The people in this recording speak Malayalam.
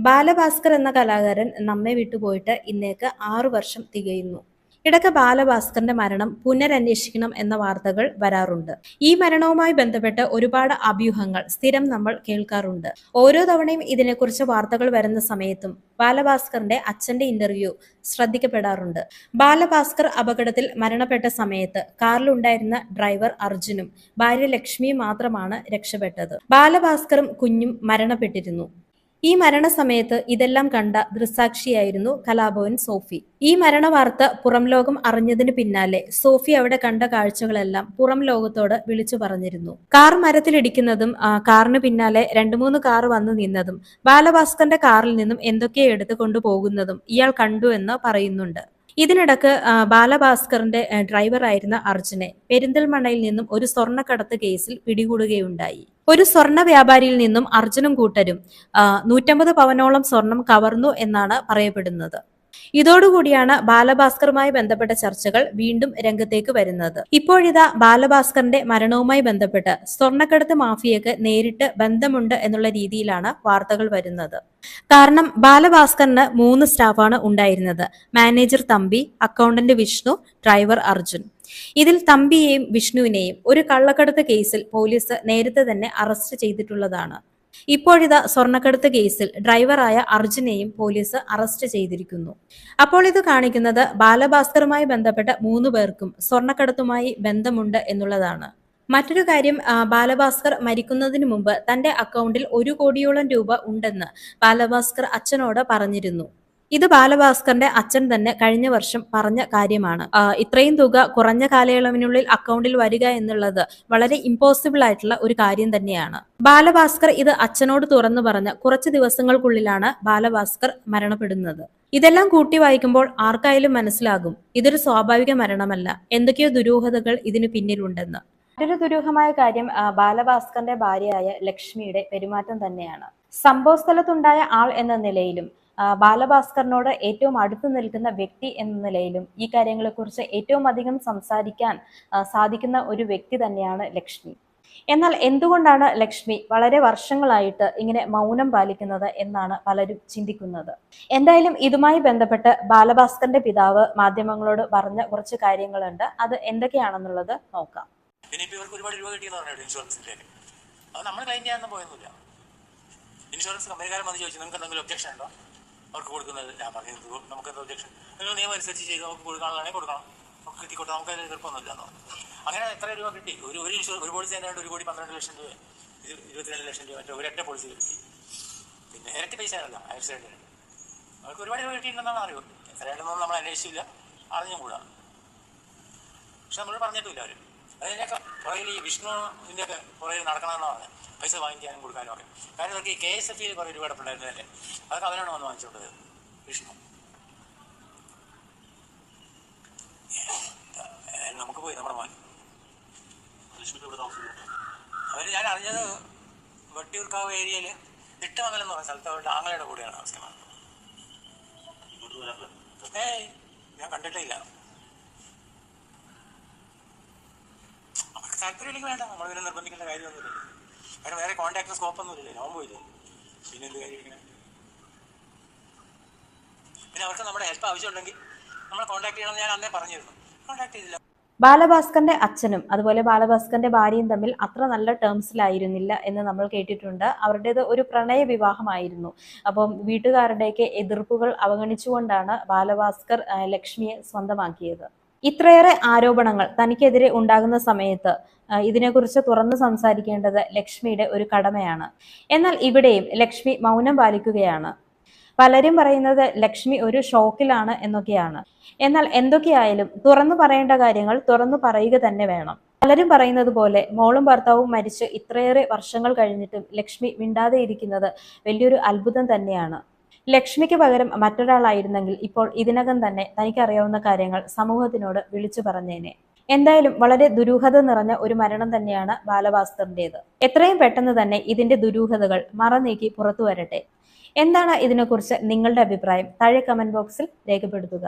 ബാലഭാസ്കർ എന്ന കലാകാരൻ നമ്മെ വിട്ടുപോയിട്ട് ഇന്നേക്ക് 6 വർഷം തികയുന്നു. ഇടയ്ക്ക് ബാലഭാസ്കറിന്റെ മരണം പുനരന്വേഷിക്കണം എന്ന വാർത്തകൾ വരാറുണ്ട്. ഈ മരണവുമായി ബന്ധപ്പെട്ട് ഒരുപാട് അഭ്യൂഹങ്ങൾ സ്ഥിരം നമ്മൾ കേൾക്കാറുണ്ട്. ഓരോ തവണയും ഇതിനെക്കുറിച്ച് വാർത്തകൾ വരുന്ന സമയത്തും ബാലഭാസ്കറിന്റെ അച്ഛന്റെ ഇന്റർവ്യൂ ശ്രദ്ധിക്കപ്പെടാറുണ്ട്. ബാലഭാസ്കർ അപകടത്തിൽ മരണപ്പെട്ട സമയത്ത് കാറിലുണ്ടായിരുന്ന ഡ്രൈവർ അർജുനും ഭാര്യ ലക്ഷ്മിയും മാത്രമാണ് രക്ഷപ്പെട്ടത്. ബാലഭാസ്കറും കുഞ്ഞും മരണപ്പെട്ടിരുന്നു. ഈ മരണസമയത്ത് ഇതെല്ലാം കണ്ട ദൃക്സാക്ഷിയായിരുന്നു കലാഭവൻ സോഫി. ഈ മരണവാർത്ത പുറം ലോകം അറിഞ്ഞതിന് പിന്നാലെ സോഫി അവിടെ കണ്ട കാഴ്ചകളെല്ലാം പുറം ലോകത്തോട് വിളിച്ചു പറഞ്ഞിരുന്നു. കാർ മരത്തിലിടിക്കുന്നതും കാറിന് പിന്നാലെ 2-3 കാർ വന്നു നിന്നതും ബാലഭാസ്കറിന്റെ കാറിൽ നിന്നും എന്തൊക്കെയോ എടുത്തു കൊണ്ടുപോകുന്നതും ഇയാൾ കണ്ടു എന്ന് പറയുന്നുണ്ട്. ഇതിനിടക്ക് ബാലഭാസ്കറിന്റെ ഡ്രൈവറായിരുന്ന അർജുനെ പെരിന്തൽമണ്ണയിൽ നിന്നും ഒരു സ്വർണ്ണക്കടത്ത് കേസിൽ പിടികൂടുകയുണ്ടായി. ഒരു സ്വർണ്ണ വ്യാപാരിയിൽ നിന്നും അർജുനും കൂട്ടരും 150 പവനോളം സ്വർണം കവർന്നു എന്നാണ് പറയപ്പെടുന്നത്. ഇതോടുകൂടിയാണ് ബാലഭാസ്കറുമായി ബന്ധപ്പെട്ട ചർച്ചകൾ വീണ്ടും രംഗത്തേക്ക് വരുന്നത്. ഇപ്പോഴിതാ ബാലഭാസ്കറിന്റെ മരണവുമായി ബന്ധപ്പെട്ട് സ്വർണ്ണക്കടത്ത് മാഫിയക്ക് നേരിട്ട് ബന്ധമുണ്ട് എന്നുള്ള രീതിയിലാണ് വാർത്തകൾ വരുന്നത്. കാരണം ബാലഭാസ്കറിന് 3 സ്റ്റാഫാണ് ഉണ്ടായിരുന്നത്. Manager Thampi, accountant Vishnu, driver Arjun. ഇതിൽ തമ്പിയെയും വിഷ്ണുവിനെയും ഒരു കള്ളക്കടത്ത് കേസിൽ പോലീസ് നേരത്തെ തന്നെ അറസ്റ്റ് ചെയ്തിട്ടുള്ളതാണ്. ഇപ്പോഴിതാ സ്വർണ്ണക്കടത്ത് കേസിൽ ഡ്രൈവറായ അർജുനെയും പോലീസ് അറസ്റ്റ് ചെയ്തിരിക്കുന്നു. അപ്പോൾ ഇത് കാണിക്കുന്നത് ബാലഭാസ്കറുമായി ബന്ധപ്പെട്ട 3 പേർക്കും സ്വർണ്ണക്കടത്തുമായി ബന്ധമുണ്ട് എന്നുള്ളതാണ്. മറ്റൊരു കാര്യം, ബാലഭാസ്കർ മരിക്കുന്നതിന് മുമ്പ് തന്റെ അക്കൗണ്ടിൽ 1 കോടിയോളം രൂപ ഉണ്ടെന്ന് ബാലഭാസ്കർ അച്ഛനോട് പറഞ്ഞിരുന്നു. ഇത് ബാലഭാസ്കറിന്റെ അച്ഛൻ തന്നെ കഴിഞ്ഞ വർഷം പറഞ്ഞ കാര്യമാണ്. ഇത്രയും തുക കുറഞ്ഞ കാലയളവിനുള്ളിൽ അക്കൗണ്ടിൽ വരിക എന്നുള്ളത് വളരെ ഇമ്പോസിബിൾ ആയിട്ടുള്ള ഒരു കാര്യം തന്നെയാണ്. ബാലഭാസ്കർ ഇത് അച്ഛനോട് തുറന്നു പറഞ്ഞ കുറച്ച് ദിവസങ്ങൾക്കുള്ളിലാണ് ബാലഭാസ്കർ മരണപ്പെടുന്നത്. ഇതെല്ലാം കൂട്ടി വായിക്കുമ്പോൾ ആർക്കായാലും മനസ്സിലാകും ഇതൊരു സ്വാഭാവിക മരണമല്ല, എന്തൊക്കെയോ ദുരൂഹതകൾ ഇതിന് പിന്നിലുണ്ടെന്ന്. മറ്റൊരു ദുരൂഹമായ കാര്യം ബാലഭാസ്കറിന്റെ ഭാര്യയായ ലക്ഷ്മിയുടെ പെരുമാറ്റം തന്നെയാണ്. സംഭവ സ്ഥലത്തുണ്ടായ ആൾ എന്ന നിലയിലും ബാലഭാസ്കറിനോട് ഏറ്റവും അടുത്ത് നിൽക്കുന്ന വ്യക്തി എന്ന നിലയിലും ഈ കാര്യങ്ങളെക്കുറിച്ച് ഏറ്റവും അധികം സംസാരിക്കാൻ സാധിക്കുന്ന ഒരു വ്യക്തി തന്നെയാണ് ലക്ഷ്മി. എന്നാൽ എന്തുകൊണ്ടാണ് ലക്ഷ്മി വളരെ വർഷങ്ങളായിട്ട് ഇങ്ങനെ മൗനം പാലിക്കുന്നത് എന്നാണ് പലരും ചിന്തിക്കുന്നത്. എന്തായാലും ഇതുമായി ബന്ധപ്പെട്ട് ബാലഭാസ്കറിന്റെ പിതാവ് മാധ്യമങ്ങളോട് പറഞ്ഞ കുറച്ച് കാര്യങ്ങളുണ്ട്. അത് എന്തൊക്കെയാണെന്നുള്ളത് നോക്കാം. ഇൻഷുറൻസ് കമ്പനിക്കാരൻ വന്ന് ചോദിച്ചു, നിങ്ങൾക്ക് എന്തെങ്കിലും ഒബ്ജക്ഷൻ ഉണ്ടോ അവർക്ക് കൊടുക്കുന്നത്? ഞാൻ പറഞ്ഞത് നമുക്ക് എന്താ ഒബ്ജക്ഷൻ, നിങ്ങൾ നിയമം അനുസരിച്ച് ചെയ്ത് നമുക്ക് കൊടുക്കാനുള്ളതാണെങ്കിൽ കൊടുക്കണം, നമുക്ക് കിട്ടിക്കോട്ടെ, നമുക്ക് അതിന് എതിർപ്പൊന്നുമില്ലെന്നോ. അങ്ങനെ എത്ര രൂപ കിട്ടി? ഒരു പോളിസി തന്നെയാണ് 1,12,00,000 രൂപ, 22,00,000 രൂപ മറ്റേ ഒരൊറ്റ പോളിസി കിട്ടി. പിന്നെ ഇരട്ടി പൈസ ആണല്ലോ ആക്സിഡൻറ്റിന്. അവർക്ക് ഒരുപാട് രൂപ കിട്ടിയിട്ടുണ്ടെന്നാണ് അറിവ്. എത്രയാണെന്നൊന്നും നമ്മൾ അന്വേഷിച്ചില്ല, അറിഞ്ഞും കൂടാ. പക്ഷെ നമ്മൾ പറഞ്ഞിട്ടില്ല അവർ. അതിനൊക്കെ പുറകിൽ ഈ വിഷ്ണുവിൻ്റെയൊക്കെ പുറകിൽ നടക്കണമെന്നാണ് പറഞ്ഞത്, പൈസ വാങ്ങിക്കാനും കൊടുക്കാനും ഒക്കെ. കാരണം ഇവർക്ക് ഈ KSF കുറേ രൂപ കിടപ്പുണ്ടായിരുന്നതല്ലേ, അതൊക്കെ അവനാണ് വന്ന് വാങ്ങിച്ചുകൊണ്ടത് വിഷ്ണു. നമുക്ക് പോയി നമ്മുടെ മോൻ അവർ, ഞാൻ അറിഞ്ഞത് വട്ടിയൂർക്കാവ് ഏരിയയിൽ തിട്ടമംഗലം എന്ന് പറഞ്ഞ സ്ഥലത്ത് അവരുടെ ആങ്ങളയുടെ കൂടെയാണ് താമസിക്കുന്നത്. ഞാൻ കണ്ടിട്ടേ ഇല്ല. അവർക്ക് താല്പര്യമില്ലെങ്കിൽ വേണ്ട, നമ്മൾ ഇതിനെ നിർബന്ധിക്കേണ്ട കാര്യമൊന്നുമില്ല. കാരണം വേറെ കോൺടാക്ട് സ്കോപ്പൊന്നുമില്ലേ, നോൻ പോയില്ലേ, പിന്നെ എന്ത് കാര്യം ഇങ്ങനെ. പിന്നെ അവർക്ക് നമ്മുടെ ഹെൽപ്പ് ആവശ്യമുണ്ടെങ്കിൽ നമ്മളെ കോൺടാക്ട് ചെയ്യണമെന്ന് ഞാൻ അന്നേ പറഞ്ഞിരുന്നു, കോൺടാക്ട് ചെയ്തില്ല. ബാലഭാസ്കറിന്റെ അച്ഛനും അതുപോലെ ബാലഭാസ്കറിന്റെ ഭാര്യയും തമ്മിൽ അത്ര നല്ല ടേംസിലായിരുന്നില്ല എന്ന് നമ്മൾ കേട്ടിട്ടുണ്ട്. അവരുടേത് ഒരു പ്രണയ വിവാഹമായിരുന്നു. അപ്പം വീട്ടുകാരുടെയൊക്കെ എതിർപ്പുകൾ അവഗണിച്ചുകൊണ്ടാണ് ബാലഭാസ്കർ ലക്ഷ്മിയെ സ്വന്തമാക്കിയത്. ഇത്രയേറെ ആരോപണങ്ങൾ തനിക്കെതിരെ ഉണ്ടാകുന്ന സമയത്ത് ഇതിനെക്കുറിച്ച് തുറന്നു സംസാരിക്കേണ്ടത് ലക്ഷ്മിയുടെ ഒരു കടമയാണ്. എന്നാൽ ഇവിടെയും ലക്ഷ്മി മൗനം പാലിക്കുകയാണ്. പലരും പറയുന്നത് ലക്ഷ്മി ഒരു ഷോക്കിലാണ് എന്നൊക്കെയാണ്. എന്നാൽ എന്തൊക്കെയായാലും തുറന്നു പറയേണ്ട കാര്യങ്ങൾ തുറന്നു പറയുക തന്നെ വേണം. പലരും പറയുന്നത് പോലെ മോളും ഭർത്താവും മരിച്ച് ഇത്രയേറെ വർഷങ്ങൾ കഴിഞ്ഞിട്ടും ലക്ഷ്മി മിണ്ടാതെ ഇരിക്കുന്നത് വലിയൊരു അത്ഭുതം തന്നെയാണ്. ലക്ഷ്മിക്ക് പകരം മറ്റൊരാളായിരുന്നെങ്കിൽ ഇപ്പോൾ ഇതിനകം തന്നെ തനിക്കറിയാവുന്ന കാര്യങ്ങൾ സമൂഹത്തിനോട് വിളിച്ചു പറഞ്ഞേനെ. എന്തായാലും വളരെ ദുരൂഹത നിറഞ്ഞ ഒരു മരണം തന്നെയാണ് ബാലഭാസ്കറിന്റേത്. എത്രയും പെട്ടെന്ന് തന്നെ ഇതിന്റെ ദുരൂഹതകൾ മറനീക്കി പുറത്തു വരട്ടെ. എന്താണ് ഇതിനെക്കുറിച്ച് നിങ്ങളുടെ അഭിപ്രായം? താഴെ കമന്റ് ബോക്സിൽ രേഖപ്പെടുത്തുക.